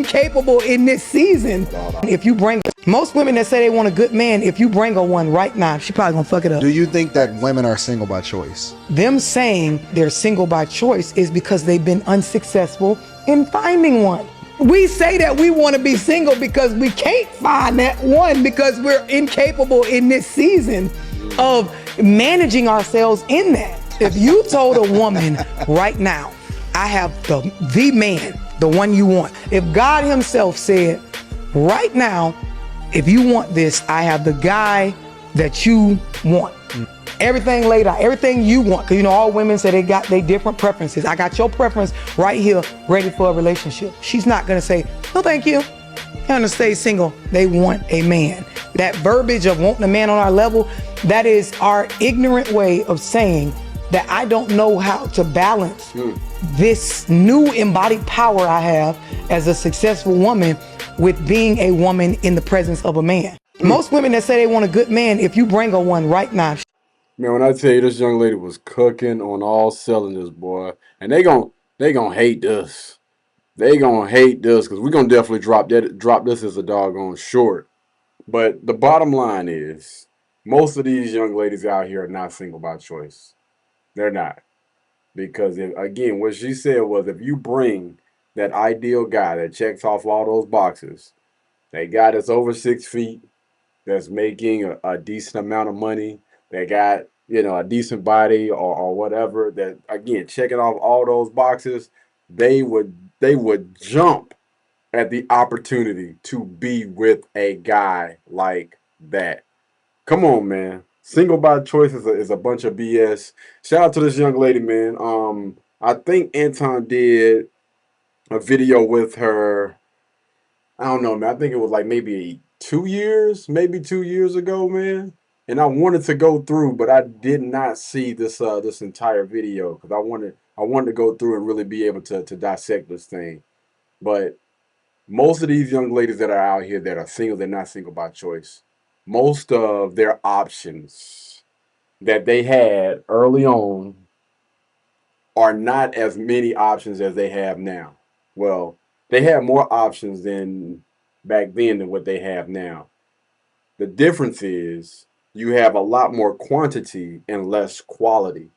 incapable in this season. If you bring, most women that say they want a good man, if you bring her one right now, she probably gonna fuck it up. Do you think that women are single by choice? Them saying they're single by choice is because they've been unsuccessful in finding one. We say that we want to be single because we can't find that one because we're incapable in this season of managing ourselves in that. If you told a woman right now, I have the man, the one you want. If God himself said, right now, if you want this, I have the guy that you want. Everything laid out, everything you want. Because you know, all women say they got their different preferences. I got your preference right here, ready for a relationship. She's not gonna say, no thank you. They're gonna stay single. They want a man. That verbiage of wanting a man on our level, that is our ignorant way of saying that I don't know how to balance this new embodied power I have as a successful woman with being a woman in the presence of a man. Most women that say they want a good man, if you bring her one right now. Man, when I tell you this young lady was cooking on all cylinders, boy, and they gonna hate this. They gonna hate this because we're gonna definitely drop this as a doggone short. But the bottom line is, most of these young ladies out here are not single by choice. They're not. Because, again, what she said was if you bring that ideal guy that checks off all those boxes, that guy that's over 6 feet, that's making a decent amount of money, that got, you know, a decent body or whatever, that, again, checking off all those boxes, they would jump at the opportunity to be with a guy like that. Come on, man. Single by choice is a bunch of BS. Shout out to this young lady, man. I think Anton did a video with her. I don't know, man. I think it was like maybe 2 years, maybe 2 years ago, man. And I wanted to go through, but I did not see this this entire video because I wanted to go through and really be able to dissect this thing. But most of these young ladies that are out here that are single, they're not single by choice. Most of their options that they had early on are not as many options as they have now. Well, they have more options than back then than what they have now. The difference is you have a lot more quantity and less quality.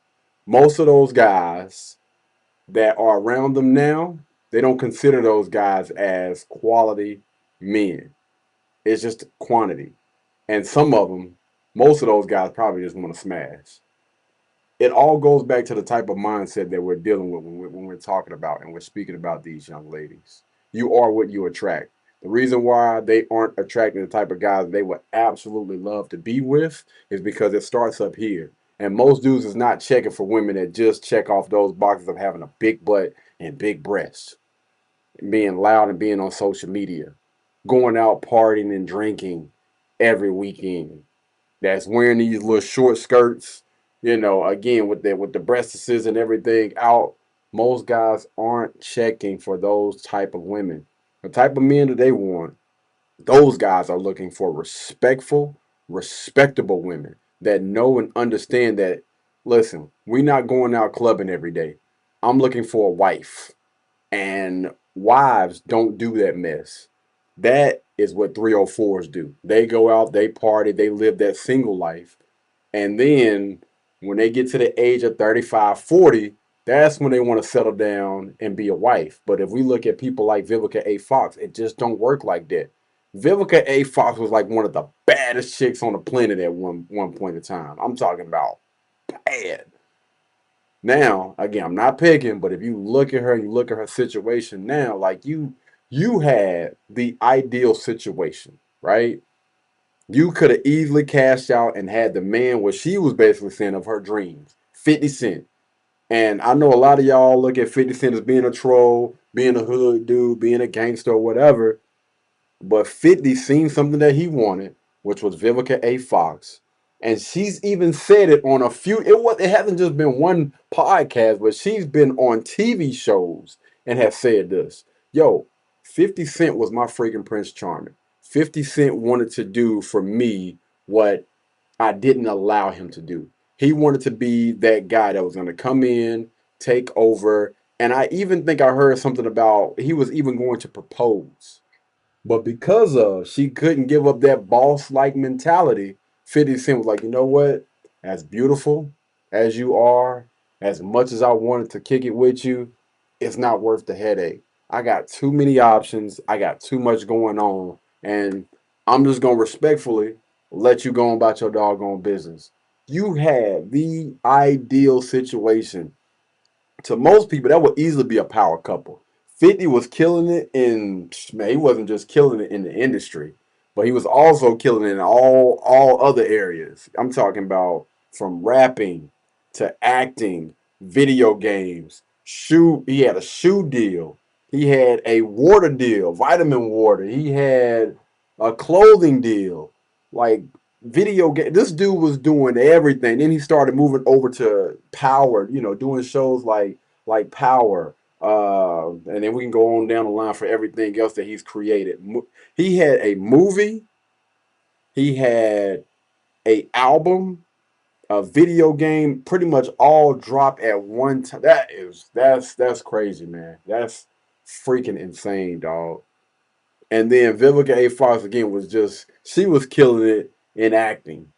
Most of those guys that are around them now, they don't consider those guys as quality men. It's just quantity. And some of them, most of those guys probably just want to smash. It all goes back to the type of mindset that we're dealing with when we're talking about and we're speaking about these young ladies. You are what you attract. The reason why they aren't attracting the type of guys they would absolutely love to be with is because it starts up here. And most dudes is not checking for women that just check off those boxes of having a big butt and big breasts, and being loud and being on social media, going out partying and drinking every weekend. That's wearing these little short skirts, you know, again with the breastises and everything out. Most guys aren't checking for those type of women. The type of men that they want, those guys are looking for respectful, respectable women that know and understand that, listen, we're not going out clubbing every day. I'm looking for a wife. And wives don't do that mess. That is what 304s do. They go out, they party, they live that single life. And then when they get to the age of 35, 40, that's when they want to settle down and be a wife. But if we look at people like Vivica A. Fox, it just don't work like that. Vivica A. Fox was like one of the baddest chicks on the planet at one point in time. I'm talking about bad. Now, again, I'm not picking, but if you look at her and you look at her situation now, like you had the ideal situation, right? You could have easily cashed out and had the man what she was basically saying of her dreams, 50 Cent. And I know a lot of y'all look at 50 Cent as being a troll, being a hood dude, being a gangster or whatever. But 50 seen something that he wanted, which was Vivica A. Fox. And she's even said it on a few, it hasn't just been one podcast, but she's been on TV shows and has said this. Yo, 50 Cent was my freaking Prince Charming. 50 Cent wanted to do for me what I didn't allow him to do. He wanted to be that guy that was going to come in, take over, And I even think I heard something about he was even going to propose. But because of she couldn't give up that boss-like mentality, 50 Cent was like, you know what? As beautiful as you are, as much as I wanted to kick it with you, it's not worth the headache. I got too many options. I got too much going on. And I'm just gonna respectfully let you go on about your doggone business. You had the ideal situation. To most people, that would easily be a power couple. 50 was killing it in, man, he wasn't just killing it in the industry, but he was also killing it in all other areas. I'm talking about from rapping to acting, video games, shoe. He had a shoe deal. He had a water deal, vitamin water. He had a clothing deal. Like video game. This dude was doing everything. Then he started moving over to Power, doing shows like Power. And then we can go on down the line for everything else that he's created. He had a movie, he had a album, a video game, pretty much all drop at one time. That's crazy, man. That's freaking insane, dog. And then Vivica A. Fox again she was killing it in acting.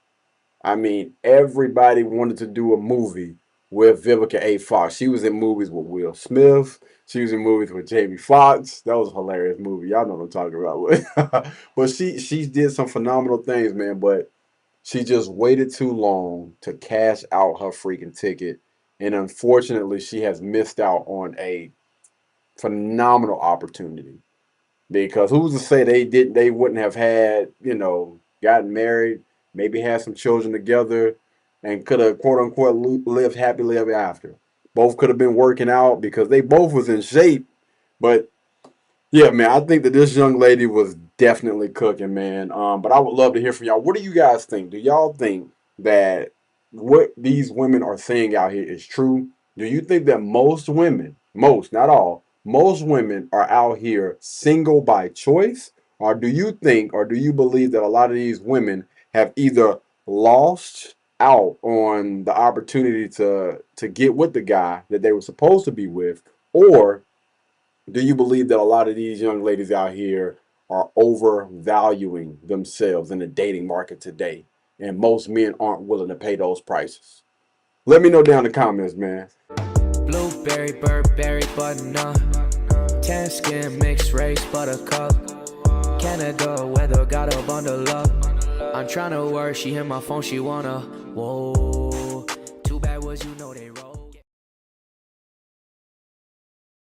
I mean, everybody wanted to do a movie with Vivica A. Fox. She was in movies with Will Smith. She was in movies with Jamie Foxx. That was a hilarious movie. Y'all know what I'm talking about. But she did some phenomenal things, man. But she just waited too long to cash out her freaking ticket. And unfortunately, she has missed out on a phenomenal opportunity. Because who's to say they wouldn't have had, gotten married, maybe had some children together, and could have quote unquote lived happily ever after. Both could have been working out because they both was in shape. But yeah, man, I think that this young lady was definitely cooking, man. But I would love to hear from y'all. What do you guys think? Do y'all think that what these women are saying out here is true? Do you think that most women, most, not all, most women are out here single by choice? Or do you think, or do you believe that a lot of these women have either lost out on the opportunity to get with the guy that they were supposed to be with, or do you believe that a lot of these young ladies out here are overvaluing themselves in the dating market today, and most men aren't willing to pay those prices? Let me know down in the comments, man. Blueberry, Burberry, button-up, tan skin, mixed race, buttercup, Canada weather, got a bundle up. I'm tryna work, she hit my phone, she wanna, whoa.